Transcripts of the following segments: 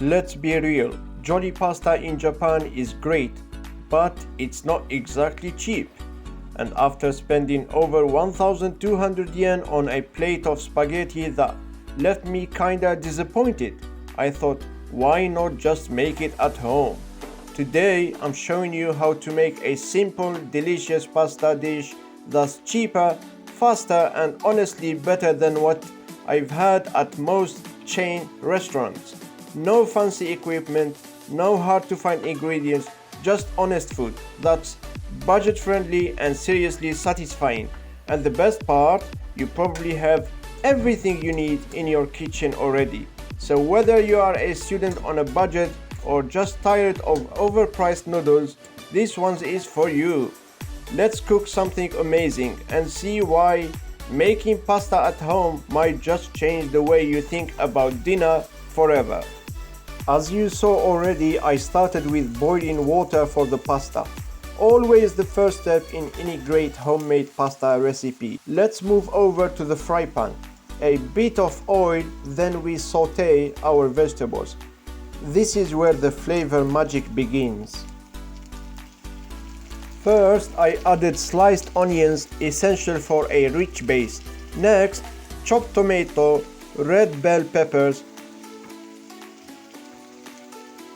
Let's be real, jolly pasta in Japan is great, but it's not exactly cheap. And after spending over 1200 yen on a plate of spaghetti that left me kinda disappointed, I thought, why not just make it at home? Today I'm showing you how to make a simple, delicious pasta dish that's cheaper, faster, and honestly better than what I've had at most chain restaurants. No fancy equipment, no hard to find ingredients, just honest food that's budget friendly and seriously satisfying. And the best part, you probably have everything you need in your kitchen already. So whether you are a student on a budget or just tired of overpriced noodles, this one is for you. Let's cook something amazing and see why making pasta at home might just change the way you think about dinner forever. As you saw already, I started with boiling water for the pasta. Always the first step in any great homemade pasta recipe. Let's move over to the fry pan. A bit of oil, then we saute our vegetables. This is where the flavor magic begins. First, I added sliced onions, essential for a rich base. Next, chopped tomato, red bell peppers,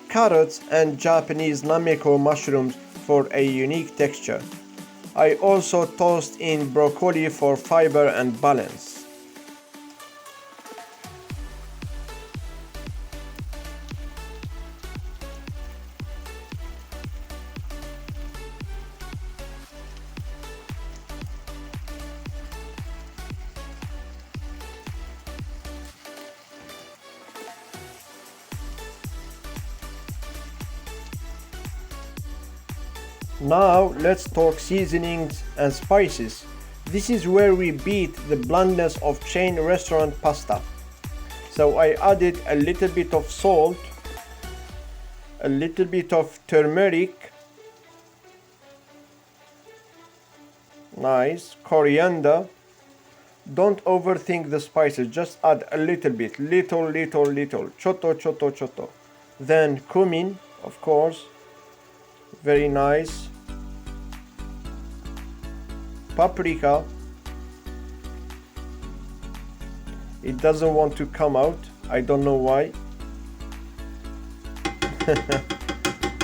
carrots, and Japanese nameko mushrooms for a unique texture. I also tossed in broccoli for fiber and balance. Now let's talk seasonings and spices. This is where we beat the blandness of chain restaurant pasta. So I added a little bit of salt, a little bit of turmeric, nice, coriander. Don't overthink the spices, just add a little bit, little, choto, choto, choto. Then cumin, of course, very nice. Paprika, it doesn't want to come out, I don't know why.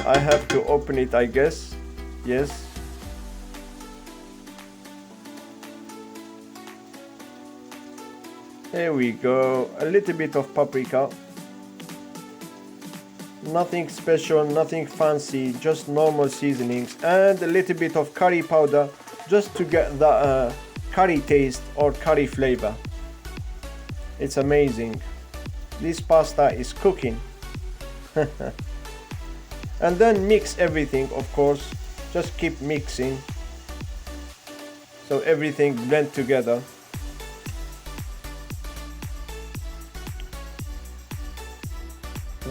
I have to open it, I guess. Yes. Here we go, a little bit of paprika. Nothing special, nothing fancy, just normal seasonings, and a little bit of curry powder just to get the curry taste or curry flavor. It's amazing. This pasta is cooking. And then mix everything, of course. Just keep mixing so everything blend together.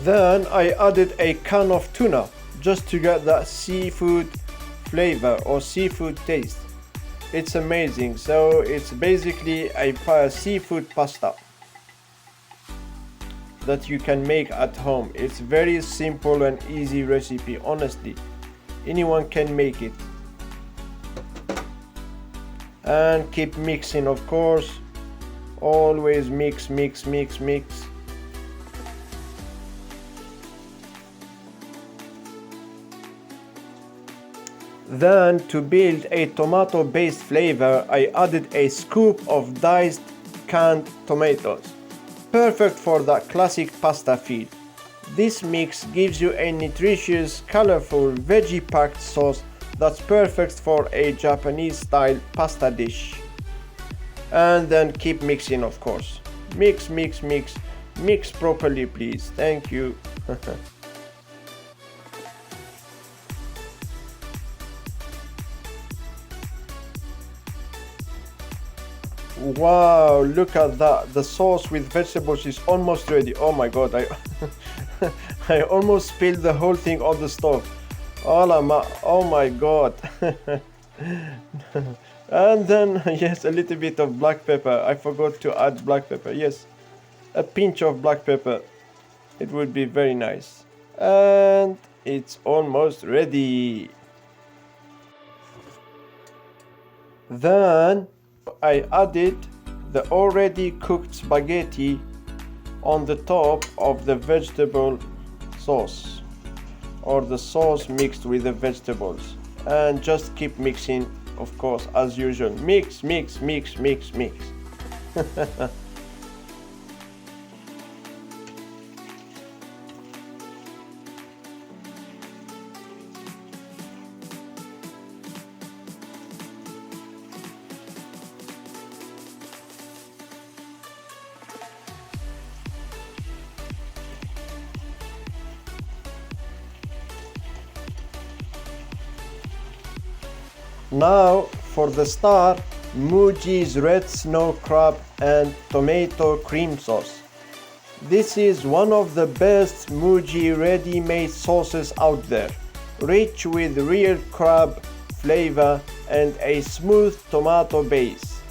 Then I added a can of tuna just to get that seafood flavor or seafood taste. It's amazing. So it's basically a seafood pasta that you can make at home. It's very simple and easy recipe, honestly. Anyone can make it. And keep mixing, of course. Always mix, mix, mix, mix. Then to build a tomato based flavor, I added a scoop of diced canned tomatoes. Perfect for that classic pasta feel. This mix gives you a nutritious, colorful, veggie packed sauce that's perfect for a Japanese style pasta dish. And then keep mixing, of course. Mix, mix, mix. Mix properly, please. Thank you. Wow, look at that. The sauce with vegetables is almost ready. Oh my god, I almost spilled the whole thing on the stove. Oh my god. And then, yes, a little bit of black pepper. I forgot to add black pepper. Yes, a pinch of black pepper. It would be very nice. And it's almost ready. Then I added the already cooked spaghetti on the top of the vegetable sauce, or the sauce mixed with the vegetables, and just keep mixing, of course, as usual. Mix, mix, mix, mix, mix. Now for the star, Muji's red snow crab and tomato cream sauce. This is one of the best Muji ready-made sauces out there, rich with real crab flavor and a smooth tomato base.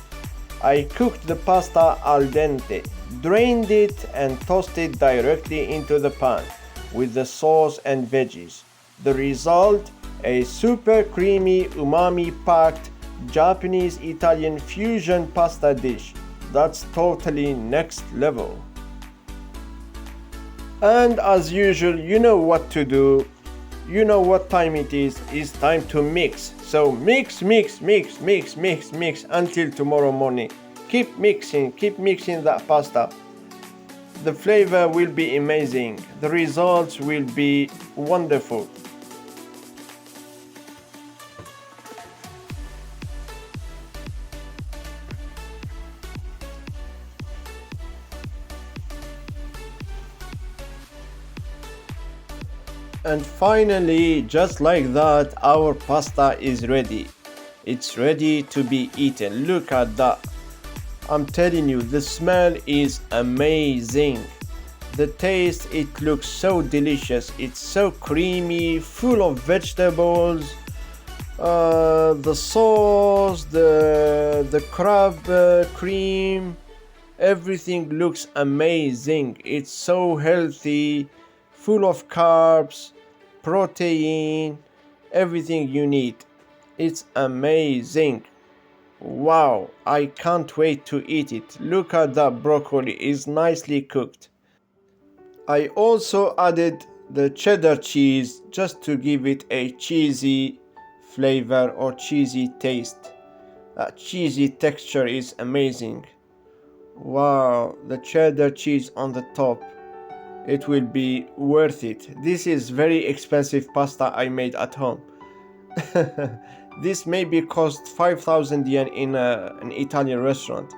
I cooked the pasta al dente, drained it and toasted directly into the pan with the sauce and veggies. The result? A super creamy, umami-packed Japanese-Italian fusion pasta dish that's totally next level. And as usual, you know what to do. You know what time it is. It's time to mix. So mix, mix, mix, mix, mix, mix until tomorrow morning. Keep mixing that pasta. The flavor will be amazing. The results will be wonderful. And finally, just like that, our pasta is ready. It's ready to be eaten. Look at that. I'm telling you, the smell is amazing. The taste, it looks so delicious. It's so creamy, full of vegetables. The sauce, the crab cream, everything looks amazing. It's so healthy, full of carbs, protein, everything you need. It's amazing. Wow, I can't wait to eat it. Look at that broccoli, it's nicely cooked. I also added the cheddar cheese just to give it a cheesy flavor or cheesy taste. That cheesy texture is amazing. Wow, the cheddar cheese on the top. It will be worth it. This is very expensive pasta I made at home. This maybe cost 5,000 yen in an Italian restaurant.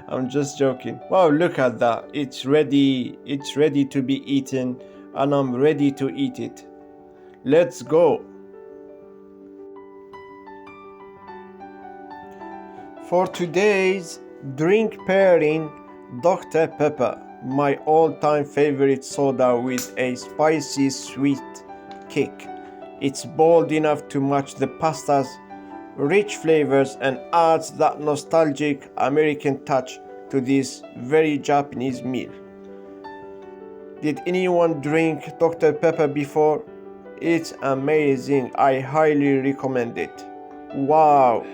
I'm just joking. Wow, look at that. It's ready to be eaten, and I'm ready to eat it. Let's go. For today's drink pairing, Dr. Pepper, my all-time favorite soda with a spicy sweet kick. It's bold enough to match the pasta's rich flavors and adds that nostalgic American touch to this very Japanese meal. Did anyone drink Dr. Pepper before? It's amazing. I highly recommend it. Wow,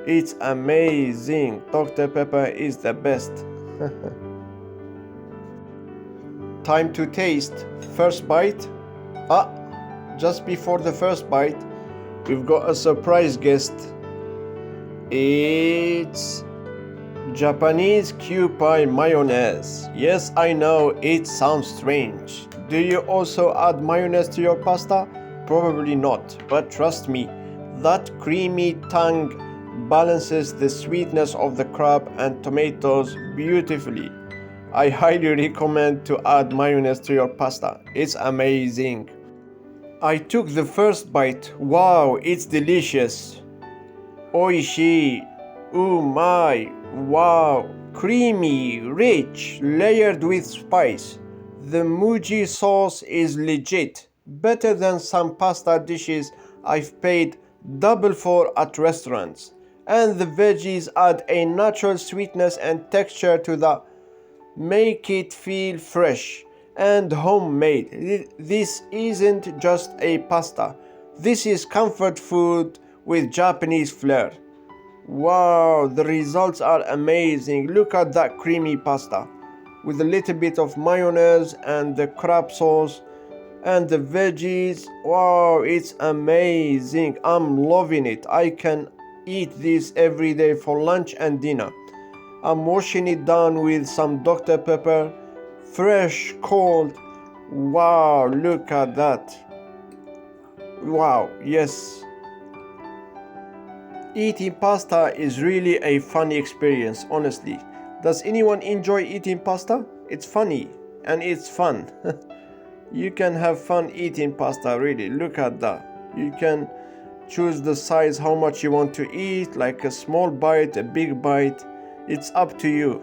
it's amazing. Dr. Pepper is the best. Time to taste. First bite. Just before the first bite, we've got a surprise guest. It's Japanese cumin mayonnaise. Yes, I know it sounds strange. Do you also add mayonnaise to your pasta? Probably not, but trust me, that creamy tongue balances the sweetness of the crab and tomatoes beautifully. I highly recommend to add mayonnaise to your pasta. It's amazing. I took the first bite. Wow, it's delicious. Oishii. Umai. Wow. Creamy, rich, layered with spice. The Muji sauce is legit. Better than some pasta dishes I've paid double for at restaurants. And the veggies add a natural sweetness and texture to the make it feel fresh. and homemade. This isn't just a pasta. This is comfort food with Japanese flair. Wow, the results are amazing. Look at that creamy pasta with a little bit of mayonnaise and the crab sauce and the veggies. Wow, it's amazing. I'm loving it. I can eat this every day for lunch and dinner. I'm washing it down with some Dr. Pepper, fresh, cold. Wow, look at that. Wow, yes. Eating pasta is really a funny experience, honestly. Does anyone enjoy eating pasta? It's funny and it's fun. You can have fun eating pasta, really. Look at that. You can choose the size, how much you want to eat, like a small bite, a big bite. It's up to you.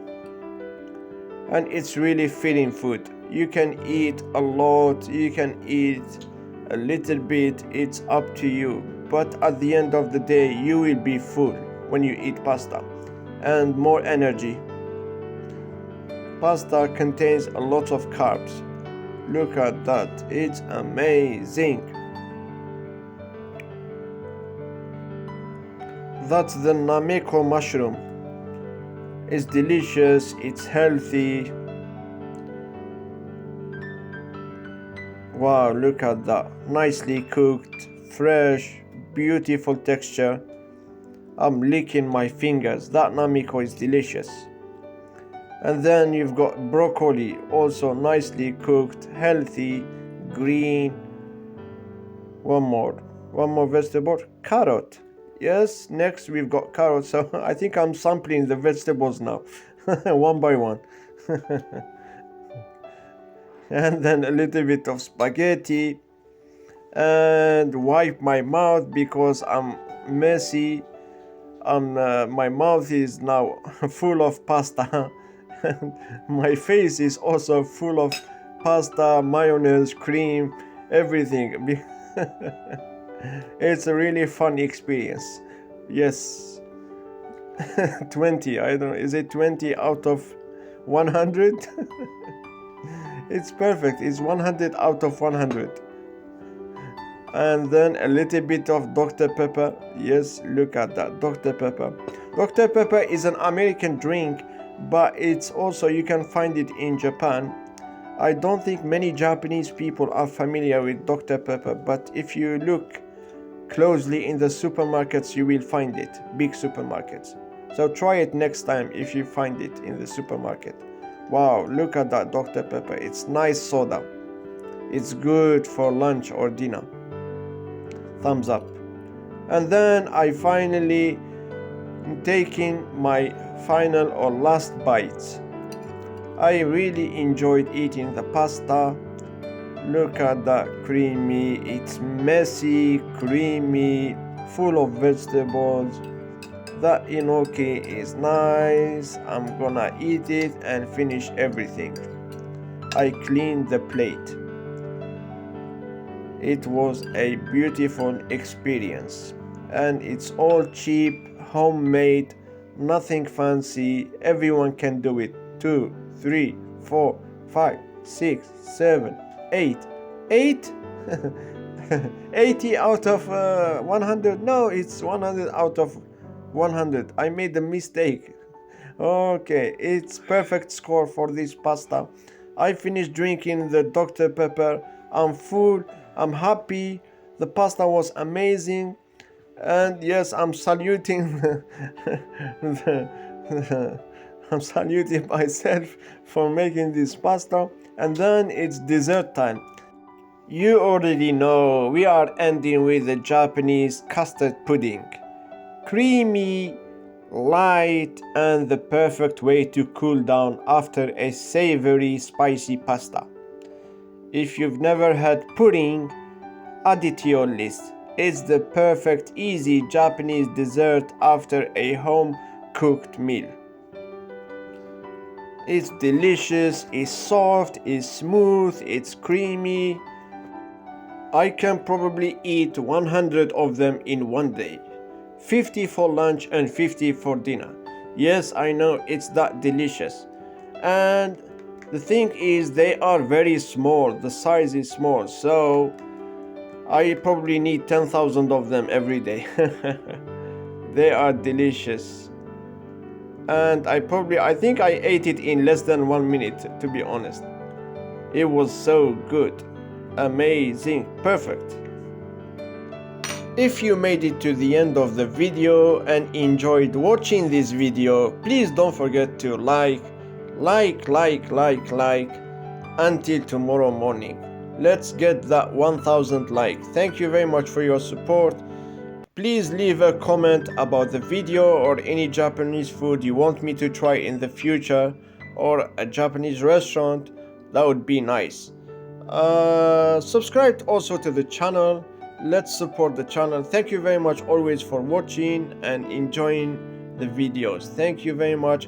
And it's really filling food. You can eat a lot, you can eat a little bit, it's up to you. But at the end of the day, you will be full when you eat pasta and more energy. Pasta contains a lot of carbs. Look at that, it's amazing. That's the nameko mushroom. It's delicious, it's healthy. Wow, look at that. Nicely cooked, fresh, beautiful texture. I'm licking my fingers. That nameko is delicious. And then you've got broccoli, also nicely cooked, healthy, green. One more vegetable, carrot. Yes, next we've got carrots. So I think I'm sampling the vegetables now, one by one. And then a little bit of spaghetti, and wipe my mouth because I'm messy. My mouth is now full of pasta. My face is also full of pasta, mayonnaise, cream, everything. It's a really fun experience. Yes. 20, I don't know, is it 20 out of 100? It's perfect. It's 100 out of 100. And then a little bit of Dr. Pepper. Yes, look at that, Dr. Pepper. Dr. Pepper is an American drink, but it's also, you can find it in Japan. I don't think many Japanese people are familiar with Dr. Pepper, but if you look closely in the supermarkets, you will find it, big supermarkets. So try it next time if you find it in the supermarket. Wow, look at that Dr. Pepper. It's nice soda. It's good for lunch or dinner. Thumbs up. And then I finally taking my final or last bites. I really enjoyed eating the pasta. Look at that, creamy. It's messy, creamy, full of vegetables. That gnocchi is nice. I'm gonna eat it and finish everything. I cleaned the plate. It was a beautiful experience, and it's all cheap, homemade, nothing fancy. Everyone can do it. 2, 3, 4, 5, 6, 7, 8. 8? 80 out of 100? No, it's 100 out of 100. I made a mistake. Okay, it's perfect score for this pasta. I finished drinking the Dr. Pepper. I'm full. I'm happy. The pasta was amazing. And yes, I'm saluting I'm saluting myself for making this pasta. And then it's dessert time. You already know we are ending with the Japanese custard pudding. Creamy, light, and the perfect way to cool down after a savory, spicy pasta. If you've never had pudding, add it to your list. It's the perfect, easy Japanese dessert after a home-cooked meal. It's delicious, it's soft, it's smooth, it's creamy. I can probably eat 100 of them in one day. 50 for lunch and 50 for dinner. Yes, I know, it's that delicious. And The thing is, they are very small, the size is small, so I probably need 10,000 of them every day. They are delicious. And I think I ate it in less than 1 minute, to be honest. It was so good. Amazing. Perfect. If you made it to the end of the video and enjoyed watching this video, please don't forget to like until tomorrow morning. Let's get that 1000 likes. Thank you very much for your support. Please leave a comment about the video or any Japanese food you want me to try in the future, or a Japanese restaurant. That would be nice. Subscribe also to the channel. Let's support the channel. Thank you very much always for watching and enjoying the videos. Thank you very much.